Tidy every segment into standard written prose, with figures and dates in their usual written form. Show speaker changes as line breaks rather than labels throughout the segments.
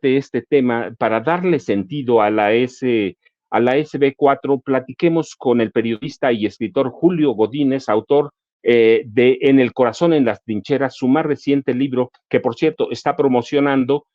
de este tema, para darle sentido a a la SB4, platiquemos con el periodista y escritor Julio Godínez, autor de En el corazón, en las trincheras, su más reciente libro, que por cierto está promocionando.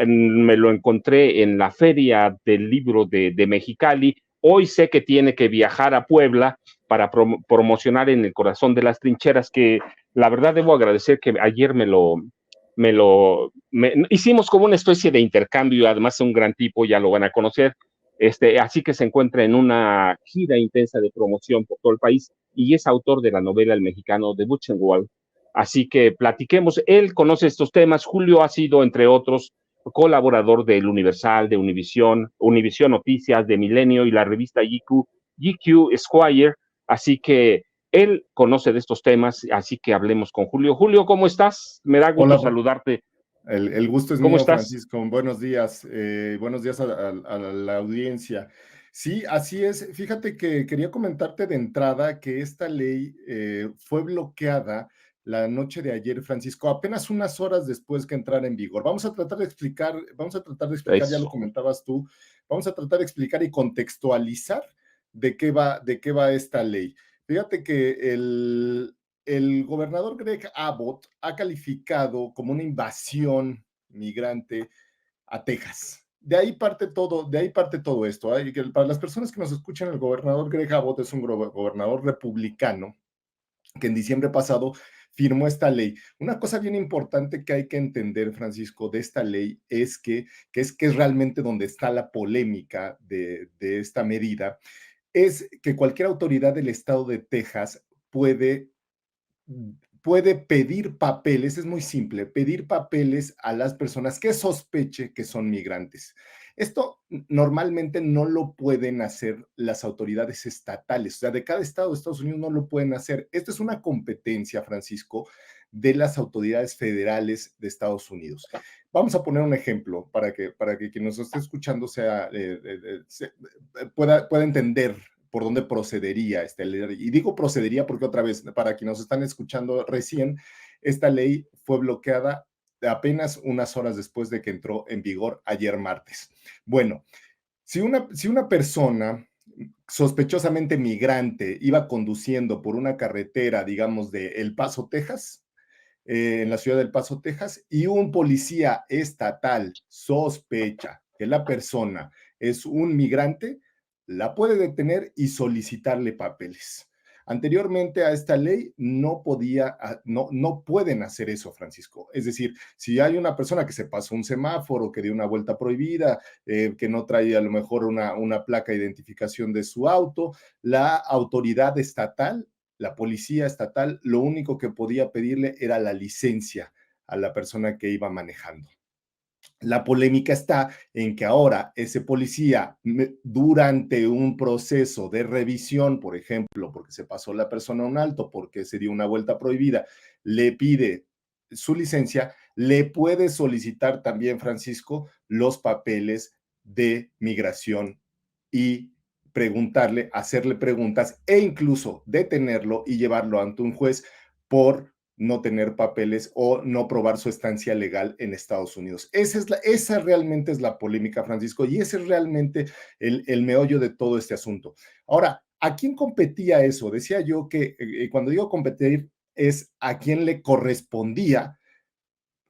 Me lo encontré en la feria del libro de Mexicali. Hoy sé que tiene que viajar a Puebla para promocionar En el corazón de las trincheras, que la verdad debo agradecer que ayer hicimos como una especie de intercambio. Además es un gran tipo, ya lo van a conocer. Así que se encuentra en una gira intensa de promoción por todo el país y es autor de la novela El mexicano de Buchenwald. Así que platiquemos. Él conoce estos temas. Julio ha sido, entre otros, colaborador del Universal, de Univision Noticias, de Milenio y la revista GQ Esquire. Así que él conoce de estos temas, así que hablemos con Julio. Julio, ¿cómo estás? Me da gusto
Hola,
saludarte.
el gusto es
¿Cómo
mío,
estás?
Francisco. Buenos días a la audiencia. Sí, así es. Fíjate que quería comentarte de entrada que esta ley fue bloqueada la noche de ayer, Francisco, apenas unas horas después que entrara en vigor. Ya lo
Eso.
comentabas tú, vamos a tratar de explicar y contextualizar de qué va esta ley. Fíjate que el gobernador Greg Abbott ha calificado como una invasión migrante a Texas. De ahí parte todo esto. ¿Eh? Para las personas que nos escuchan, el gobernador Greg Abbott es un gobernador republicano que en diciembre pasado firmó esta ley. Una cosa bien importante que hay que entender, Francisco, de esta ley es realmente donde está la polémica de esta medida, es que cualquier autoridad del estado de Texas puede pedir papeles, es muy simple, pedir papeles a las personas que sospeche que son migrantes. Esto normalmente no lo pueden hacer las autoridades estatales, o sea, de cada estado de Estados Unidos no lo pueden hacer. Esta es una competencia, Francisco, de las autoridades federales de Estados Unidos. Vamos a poner un ejemplo para que quien nos esté escuchando pueda entender por dónde procedería esta ley. Y digo procedería porque otra vez, para quienes nos están escuchando recién, esta ley fue bloqueada apenas unas horas después de que entró en vigor ayer martes. Bueno, si una persona sospechosamente migrante iba conduciendo por una carretera, digamos, de El Paso, Texas, en la ciudad del Paso, Texas, y un policía estatal sospecha que la persona es un migrante, la puede detener y solicitarle papeles. Anteriormente a esta ley no pueden hacer eso, Francisco. Es decir, si hay una persona que se pasó un semáforo, que dio una vuelta prohibida, que no trae a lo mejor una placa de identificación de su auto, la autoridad estatal, la policía estatal, lo único que podía pedirle era la licencia a la persona que iba manejando. La polémica está en que ahora ese policía, durante un proceso de revisión, por ejemplo, porque se pasó la persona a un alto, porque se dio una vuelta prohibida, le pide su licencia, le puede solicitar también, Francisco, los papeles de migración y preguntarle, hacerle preguntas e incluso detenerlo y llevarlo ante un juez por no tener papeles o no probar su estancia legal en Estados Unidos. Esa realmente es la polémica, Francisco, y ese es realmente el meollo de todo este asunto. Ahora, ¿a quién competía eso? Decía yo que cuando digo competir es a quién le correspondía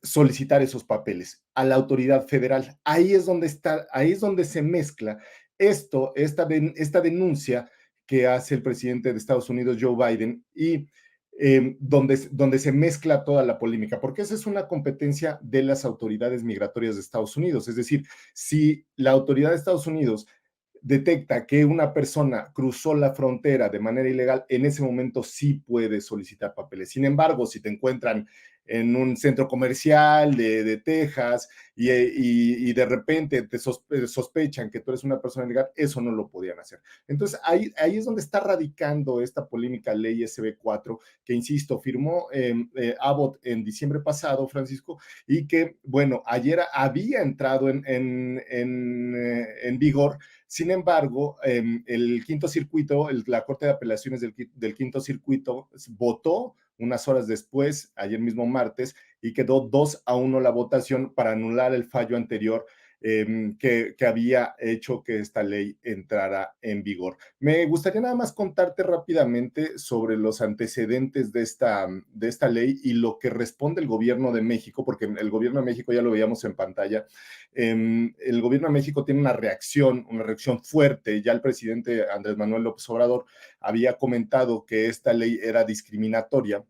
solicitar esos papeles, a la autoridad federal. Ahí es donde se mezcla esta denuncia que hace el presidente de Estados Unidos, Joe Biden, y donde se mezcla toda la polémica, porque esa es una competencia de las autoridades migratorias de Estados Unidos. Es decir, si la autoridad de Estados Unidos detecta que una persona cruzó la frontera de manera ilegal, en ese momento sí puede solicitar papeles. Sin embargo, si te encuentran en un centro comercial de Texas y de repente sospechan que tú eres una persona ilegal, eso no lo podían hacer. Entonces, ahí es donde está radicando esta polémica ley SB4, que, insisto, firmó Abbott en diciembre pasado, Francisco, y que, bueno, ayer había entrado en vigor. Sin embargo, el quinto circuito, la Corte de Apelaciones del quinto circuito votó unas horas después, ayer mismo martes, y quedó 2-1 la votación para anular el fallo anterior que había hecho que esta ley entrara en vigor. Me gustaría nada más contarte rápidamente sobre los antecedentes de esta ley y lo que responde el gobierno de México, porque el gobierno de México ya lo veíamos en pantalla. El gobierno de México tiene una reacción fuerte. Ya el presidente Andrés Manuel López Obrador había comentado que esta ley era discriminatoria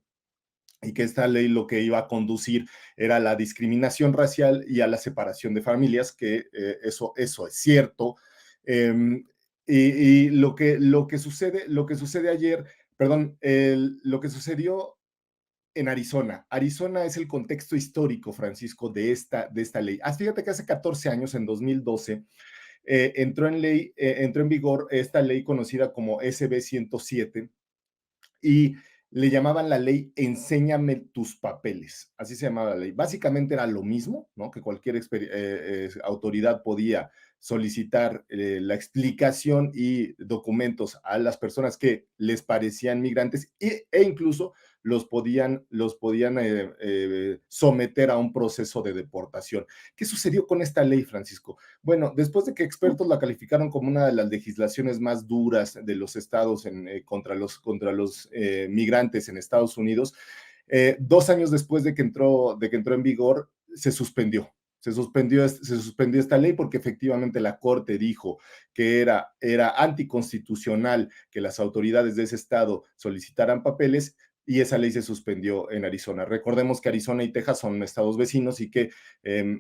y que esta ley lo que iba a conducir era la discriminación racial y a la separación de familias, que eso es cierto. Eh, y lo que sucede ayer, perdón, lo que sucedió en Arizona. Arizona es el contexto histórico, Francisco, de esta ley. Fíjate que hace 14 años, en 2012, entró en vigor esta ley conocida como SB 107 y le llamaban la ley Enséñame tus papeles, así se llamaba la ley. Básicamente era lo mismo, ¿no? Que cualquier autoridad podía solicitar la explicación y documentos a las personas que les parecían migrantes e incluso los podían someter a un proceso de deportación. ¿Qué sucedió con esta ley, Francisco? Bueno, después de que expertos la calificaron como una de las legislaciones más duras de los estados contra los migrantes en Estados Unidos, 2 años después de que entró en vigor, se suspendió. Se suspendió esta ley porque efectivamente la Corte dijo que era anticonstitucional que las autoridades de ese estado solicitaran papeles y esa ley se suspendió en Arizona. Recordemos que Arizona y Texas son estados vecinos y que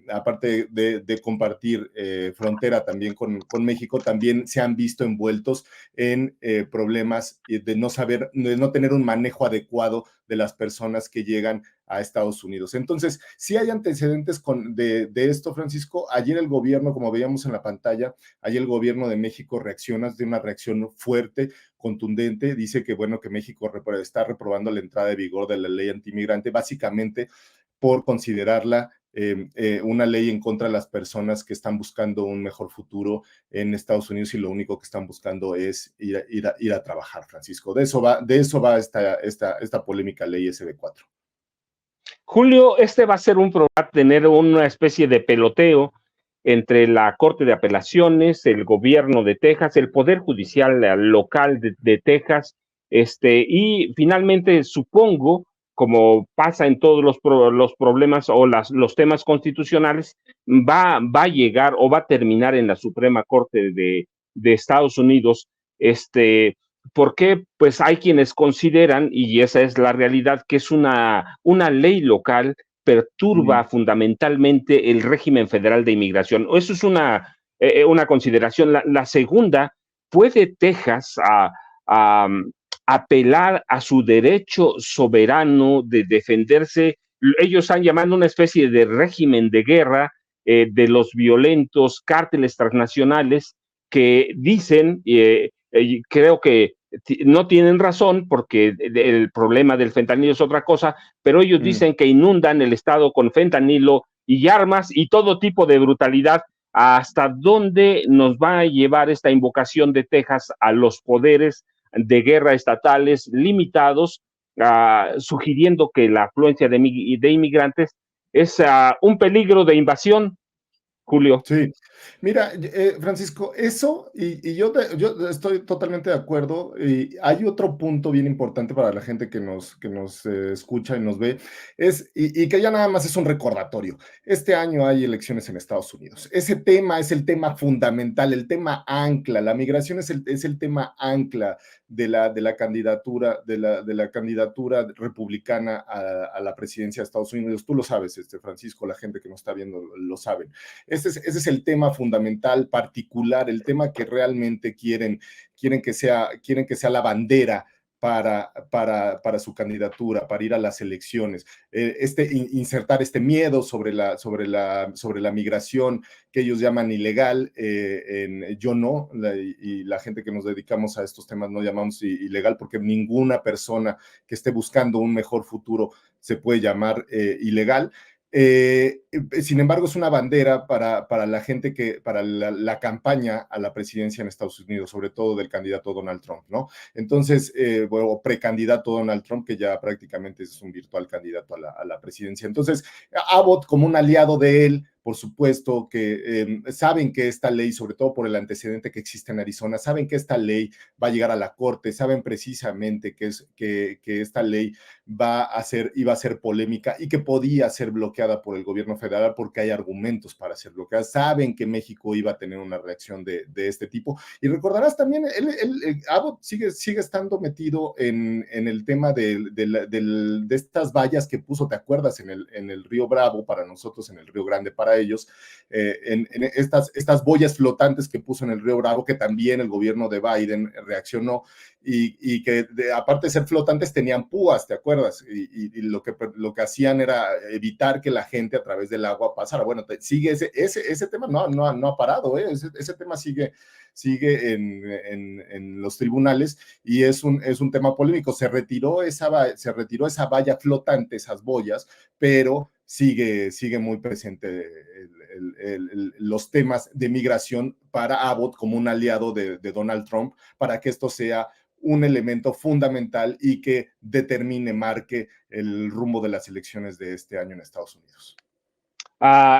aparte de compartir frontera también con México, también se han visto envueltos en problemas de no tener un manejo adecuado de las personas que llegan a Estados Unidos. Entonces, si hay antecedentes de esto, Francisco. Ayer el gobierno, como veíamos en la pantalla, ayer el gobierno de México reacciona de una reacción fuerte, contundente. Dice que, bueno, que México está reprobando la entrada de vigor de la ley antimigrante, básicamente por considerarla una ley en contra de las personas que están buscando un mejor futuro en Estados Unidos y lo único que están buscando es ir a trabajar, Francisco. De eso va esta polémica ley SB4.
Julio, este va a ser un programa, tener una especie de peloteo entre la Corte de Apelaciones, el gobierno de Texas, el Poder Judicial local de Texas, y finalmente supongo, como pasa en todos los problemas o los temas constitucionales, va a llegar o va a terminar en la Suprema Corte de Estados Unidos. ¿Por qué? Pues hay quienes consideran, y esa es la realidad, que es una ley local perturba fundamentalmente el régimen federal de inmigración. Eso es una consideración. La segunda, ¿puede Texas a apelar a su derecho soberano de defenderse? Ellos están llamando una especie de régimen de guerra de los violentos cárteles transnacionales que dicen, creo que no tienen razón porque el problema del fentanilo es otra cosa, pero ellos dicen que inundan el estado con fentanilo y armas y todo tipo de brutalidad. ¿Hasta dónde nos va a llevar esta invocación de Texas a los poderes de guerra estatales limitados, sugiriendo que la afluencia de inmigrantes es un peligro de invasión, Julio?
Sí, mira, Francisco, eso, y yo estoy totalmente de acuerdo. Y hay otro punto bien importante para la gente que nos escucha y nos ve, y que ya nada más es un recordatorio. Este año hay elecciones en Estados Unidos. Ese tema es el tema fundamental, el tema ancla. La migración es el tema ancla de la candidatura republicana a la presidencia de Estados Unidos. Tú lo sabes, Francisco, la gente que nos está viendo lo sabe. Ese es el tema fundamental, particular, el tema que realmente quieren que sea la bandera para su candidatura, para ir a las elecciones. Insertar este miedo sobre la migración que ellos llaman ilegal. Yo no, y la gente que nos dedicamos a estos temas no llamamos ilegal, porque ninguna persona que esté buscando un mejor futuro se puede llamar ilegal. Sin embargo, es una bandera para la gente para la campaña a la presidencia en Estados Unidos, sobre todo del candidato Donald Trump, ¿no? Entonces, o precandidato Donald Trump, que ya prácticamente es un virtual candidato a la presidencia. Entonces, Abbott, como un aliado de él, por supuesto que saben que esta ley, sobre todo por el antecedente que existe en Arizona, saben que esta ley va a llegar a la corte, saben precisamente que esta ley iba a ser polémica y que podía ser bloqueada por el gobierno federal porque hay argumentos para ser bloqueada. Saben que México iba a tener una reacción de este tipo. Y recordarás también, Abbott sigue estando metido en el tema de estas vallas que puso, ¿te acuerdas? En el Río Bravo para nosotros, en el Río Grande para ellos, en estas boyas flotantes que puso en el Río Bravo, que también el gobierno de Biden reaccionó, y que aparte de ser flotantes tenían púas, ¿te acuerdas? Y lo que hacían era evitar que la gente a través del agua pasara. Bueno, sigue ese tema, no ha parado, ¿eh? Ese tema sigue en los tribunales y es un tema polémico. Se retiró esa valla flotante, esas boyas, pero sigue muy presente los temas de migración para Abbott como un aliado de Donald Trump, para que esto sea un elemento fundamental y que marque el rumbo de las elecciones de este año en Estados Unidos.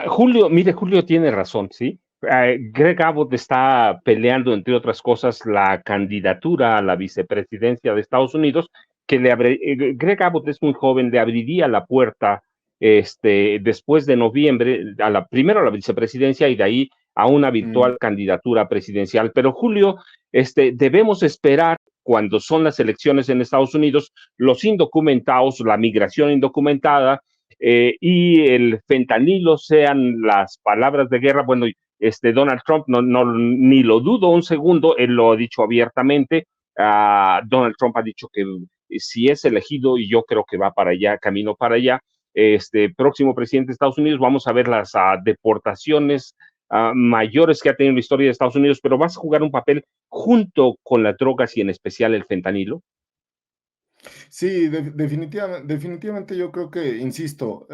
Julio tiene razón, ¿sí? Greg Abbott está peleando, entre otras cosas, la candidatura a la vicepresidencia de Estados Unidos, Greg Abbott es muy joven, le abriría la puerta después de noviembre, primero a la vicepresidencia y de ahí a una virtual candidatura presidencial. Pero Julio, debemos esperar cuando son las elecciones en Estados Unidos, los indocumentados, la migración indocumentada, y el fentanilo sean las palabras de guerra. Bueno, Donald Trump ni lo dudo un segundo, él lo ha dicho abiertamente. Donald Trump ha dicho que si es elegido, y yo creo que va para allá, camino para allá, próximo presidente de Estados Unidos, vamos a ver las deportaciones mayores que ha tenido la historia de Estados Unidos, pero vas a jugar un papel junto con las drogas y en especial el fentanilo.
Sí, definitivamente yo creo que, insisto,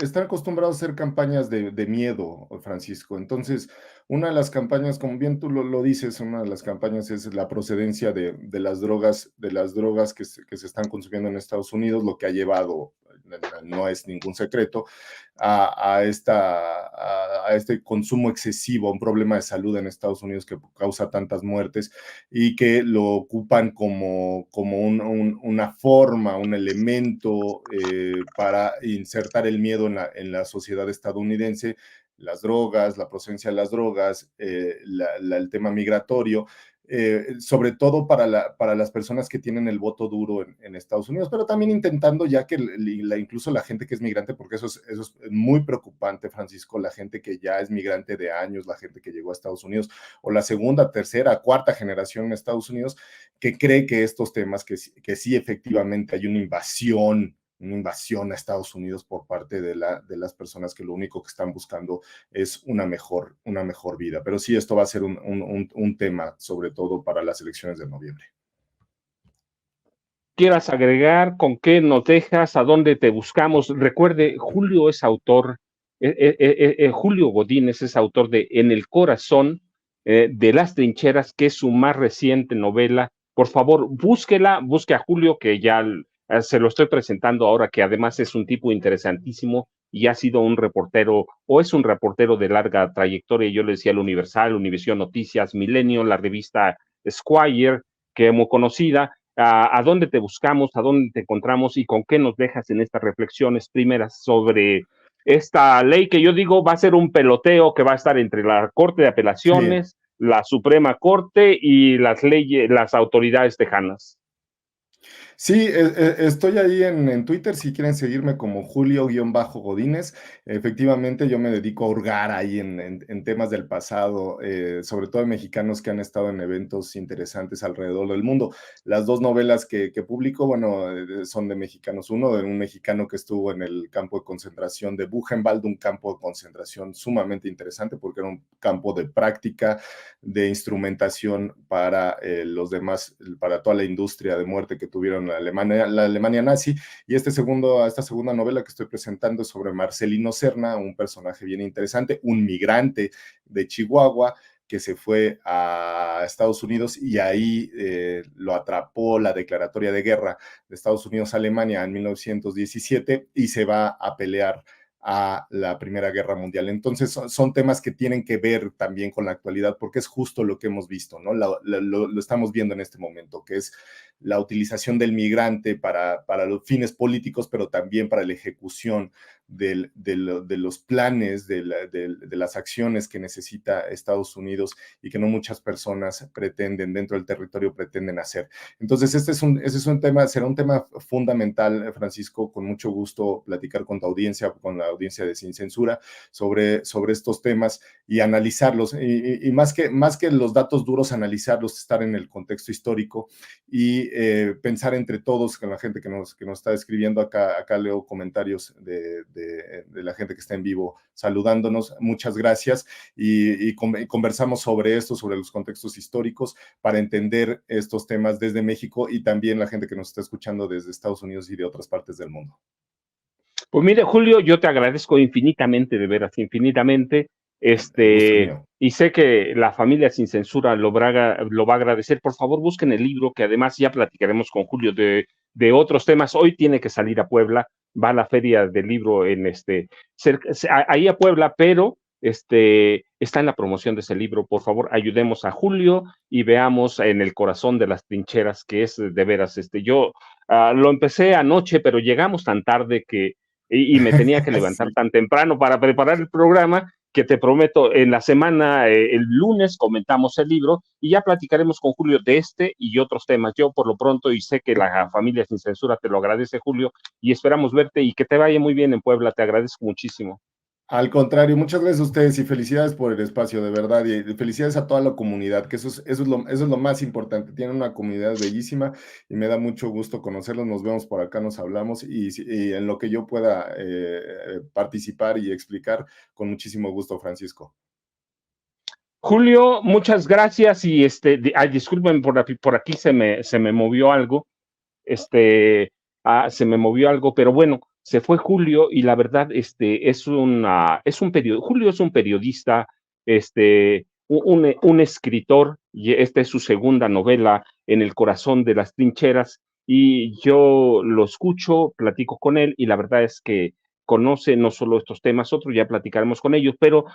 están acostumbrados a hacer campañas de miedo, Francisco. Entonces, una de las campañas, como bien tú lo dices, una de las campañas es la procedencia de las drogas, que se están consumiendo en Estados Unidos, lo que ha llevado, no es ningún secreto, a este consumo excesivo, un problema de salud en Estados Unidos que causa tantas muertes y que lo ocupan como una forma, un elemento para insertar el miedo en la sociedad estadounidense. Las drogas, la procedencia de las drogas, el tema migratorio, sobre todo para las personas que tienen el voto duro en Estados Unidos, pero también intentando ya que incluso la gente que es migrante, porque eso es muy preocupante, Francisco, la gente que ya es migrante de años, la gente que llegó a Estados Unidos, o la segunda, tercera, cuarta generación en Estados Unidos, que cree que estos temas, que sí efectivamente hay una invasión a Estados Unidos por parte de las personas que lo único que están buscando es una mejor vida. Pero sí, esto va a ser un tema, sobre todo para las elecciones de noviembre.
¿Quieras agregar? ¿Con qué nos dejas? ¿A dónde te buscamos? Recuerde, Julio es autor, Julio Godínez es autor de En el corazón de las trincheras, que es su más reciente novela. Por favor, búsquela, busque a Julio, que ya se lo estoy presentando ahora, que además es un tipo interesantísimo y ha sido un reportero, o es un reportero de larga trayectoria. Yo le decía el Universal, Univisión Noticias, Milenio, la revista Squire, que es muy conocida. ¿A dónde te buscamos, a dónde te encontramos y con qué nos dejas en estas reflexiones primeras sobre esta ley que yo digo va a ser un peloteo que va a estar entre la Corte de Apelaciones, sí, la Suprema Corte y las autoridades tejanas?
Sí, estoy ahí en Twitter, si quieren seguirme como Julio-Godínez. Efectivamente, yo me dedico a hurgar ahí en temas del pasado, sobre todo de mexicanos que han estado en eventos interesantes alrededor del mundo. Las dos novelas que publico, bueno, son de mexicanos. Uno de un mexicano que estuvo en el campo de concentración de Buchenwald, un campo de concentración sumamente interesante porque era un campo de práctica, de instrumentación para los demás, para toda la industria de muerte que tuvieron con la Alemania nazi, y esta segunda novela que estoy presentando es sobre Marcelino Serna, un personaje bien interesante, un migrante de Chihuahua, que se fue a Estados Unidos y ahí lo atrapó la declaratoria de guerra de Estados Unidos a Alemania en 1917 y se va a pelear a la Primera Guerra Mundial. Entonces son temas que tienen que ver también con la actualidad porque es justo lo que hemos visto, ¿no? Lo estamos viendo en este momento, que es la utilización del migrante para los fines políticos, pero también para la ejecución de los planes, de las acciones que necesita Estados Unidos y que no muchas personas pretenden, dentro del territorio pretenden hacer. Entonces, ese es un tema, será un tema fundamental, Francisco, con mucho gusto platicar con tu audiencia, con la audiencia de Sin Censura, sobre estos temas y analizarlos, y más que los datos duros, analizarlos, estar en el contexto histórico y pensar entre todos, con la gente que nos está escribiendo acá leo comentarios de la gente que está en vivo saludándonos, muchas gracias, y conversamos sobre esto, sobre los contextos históricos, para entender estos temas desde México y también la gente que nos está escuchando desde Estados Unidos y de otras partes del mundo.
Pues mire, Julio, yo te agradezco infinitamente, de veras, infinitamente, y sé que la familia Sin Censura lo va a agradecer. Por favor, busquen el libro, que además ya platicaremos con Julio de otros temas. Hoy tiene que salir a Puebla, va a la feria del libro ahí a Puebla, pero está en la promoción de ese libro. Por favor, ayudemos a Julio y veamos En el corazón de las trincheras, que es de veras, yo lo empecé anoche, pero llegamos tan tarde y me tenía que levantar
Sí.
tan temprano para preparar el programa, que te prometo, en la semana, el lunes, comentamos el libro y ya platicaremos con Julio de y otros temas. Yo por lo pronto, y sé que la familia Sin Censura te lo agradece, Julio, y esperamos verte y que te vaya muy bien en Puebla. Te agradezco muchísimo.
Al contrario, muchas gracias a ustedes y felicidades por el espacio, de verdad, y felicidades a toda la comunidad, que eso es lo más importante. Tienen una comunidad bellísima y me da mucho gusto conocerlos. Nos vemos por acá, nos hablamos y en lo que yo pueda participar y explicar, con muchísimo gusto, Francisco.
Julio, muchas gracias y disculpen, por aquí se me movió algo. Se me movió algo, pero bueno, se fue Julio y la verdad, Julio es un periodista, un escritor, y esta es su segunda novela, En el corazón de las trincheras, y yo lo escucho, platico con él, y la verdad es que conoce no solo estos temas, otros ya platicaremos con ellos, pero